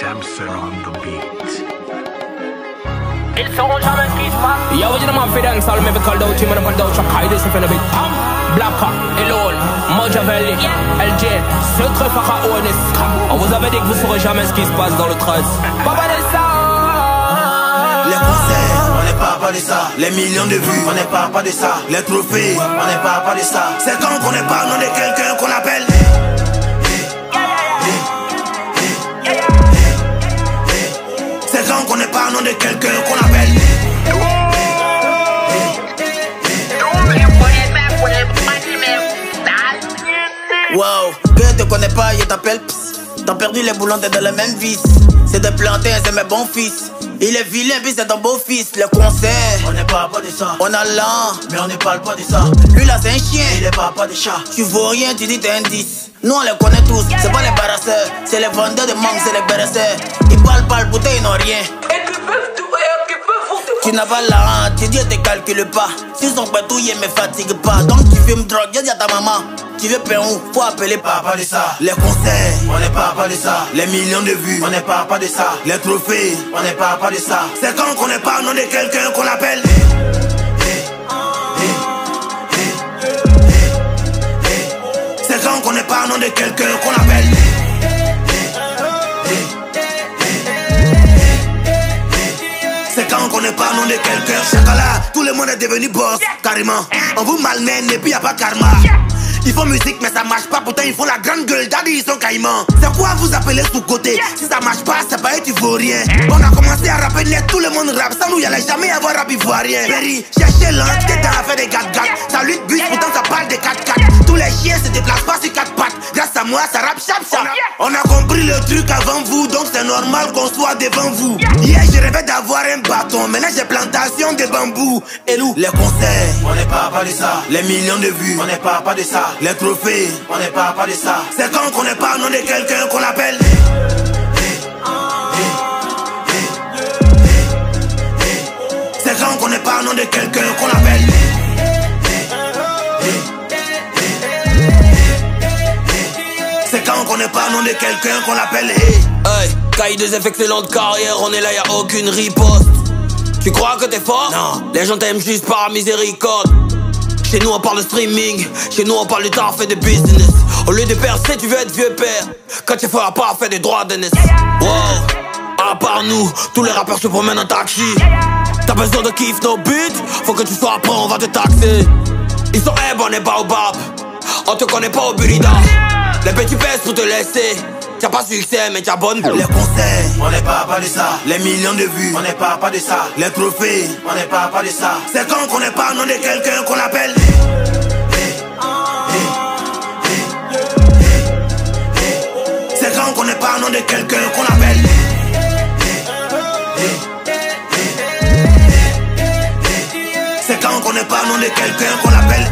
Damson on the beat. Ils sauront jamais ce qui se passe. Yo, what you know, my fidance, all me called out, you man, called out, Chakai, this is a bit. Blacka, Elol, Mojavelli, LJ, Secret Pharaonis. On vous avait dit que vous saurez jamais ce qui se passe dans le trace. Papa de ça. Les concerts, on n'est pas de ça. Les millions de vues, on n'est pas de ça. Les trophées, on n'est pas de ça. C'est quand qu'on n'est pas nom de quelqu'un qu'on appelle. C'est quand qu'on n'est pas nom de quelqu'un qu'on appelle. Wow, que te connais pas, je t'appelle. T'as perdu les boulons, t'es dans le même vice. C'est des plantains, c'est mes bons fils. Il est vilain, puis c'est ton beau-fils. Le concert, on n'est pas de ça. On a l'an, mais on ne parle pas de ça. Lui là c'est un chien, il est pas de chat. Tu vaux rien, tu dis t'es un 10. Nous on les connaît tous, c'est pas les barasseurs. C'est les vendeurs de mangue, c'est les barasseurs. Ils parlent, bouteille, ils n'ont rien. Tu n'as pas la honte, tu dis te calcule pas. Si son pétouille me fatigue pas. Donc tu fumes drogue, dis à ta maman. Tu veux pain où? Faut appeler papa de ça. Les concerts, on n'est pas de ça. Les millions de vues, on n'est pas de ça. Les trophées, on n'est pas de ça. C'est quand qu'on n'est pas nom de quelqu'un qu'on appelle. C'est quand qu'on n'est pas nom de quelqu'un qu'on appelle. C'est quand qu'on n'est pas nom de quelqu'un. Chacala, tout le monde est devenu boss, carrément. On vous malmène et puis y'a pas karma. Ils font musique mais ça marche pas, pourtant ils font la grande gueule, daddy ils sont caïmans. C'est quoi vous appelez sous-côté? Si ça marche pas, c'est pas eux, tu vaux rien. On a commencé à rapper net, tout le monde rappe. Sans nous y'allait jamais avoir rap ivoirien. Perry, cherchez l'ange, t'es dans l'affaire des gâtes-gâtes. Ça lutte bus, pourtant ça parle des 4x4. Tous les chiens se déplacent pas sur 4 pattes. Grâce à moi, ça rappe chap. On a compris le truc avant vous, donc c'est normal qu'on soit devant vous. Hier je rêvais d'avoir un bâton, maintenant j'ai plantation de bambou. Et nous, les concerts, on n'est pas de ça. Les millions de vues, on n'est pas de ça. Les trophées, on n'est pas de ça. C'est quand qu'on n'est pas nom de quelqu'un qu'on appelle. C'est quand qu'on n'est pas nom de quelqu'un qu'on appelle. C'est quand qu'on n'est pas nom de quelqu'un qu'on appelle. Hey, Kai des excellentes carrières, on est là, y'a aucune riposte. Tu crois que t'es fort? Non, les gens t'aiment juste par miséricorde. Chez nous on parle de streaming, chez nous on parle du temps fait de business. Au lieu de percer tu veux être vieux père. Quand tu feras pas faire des droits d'aînesse. Wow, à part nous, tous les rappeurs se promènent en taxi. T'as besoin de kiff, no but. Faut que tu sois prêt, on va te taxer. Ils sont on n'est pas au bab. On te connaît pas au burida. Les petits pèsent pour te laisser. T'as pas succès mais t'as bonne. Les concerts, on n'est pas de ça. Les millions de vues, on n'est pas de ça. Les trophées, on n'est pas de ça. C'est quand qu'on n'est pas nom de quelqu'un qu'on appelle. C'est quand qu'on n'est pas nom de quelqu'un qu'on appelle. C'est quand qu'on n'est pas nom de quelqu'un qu'on appelle.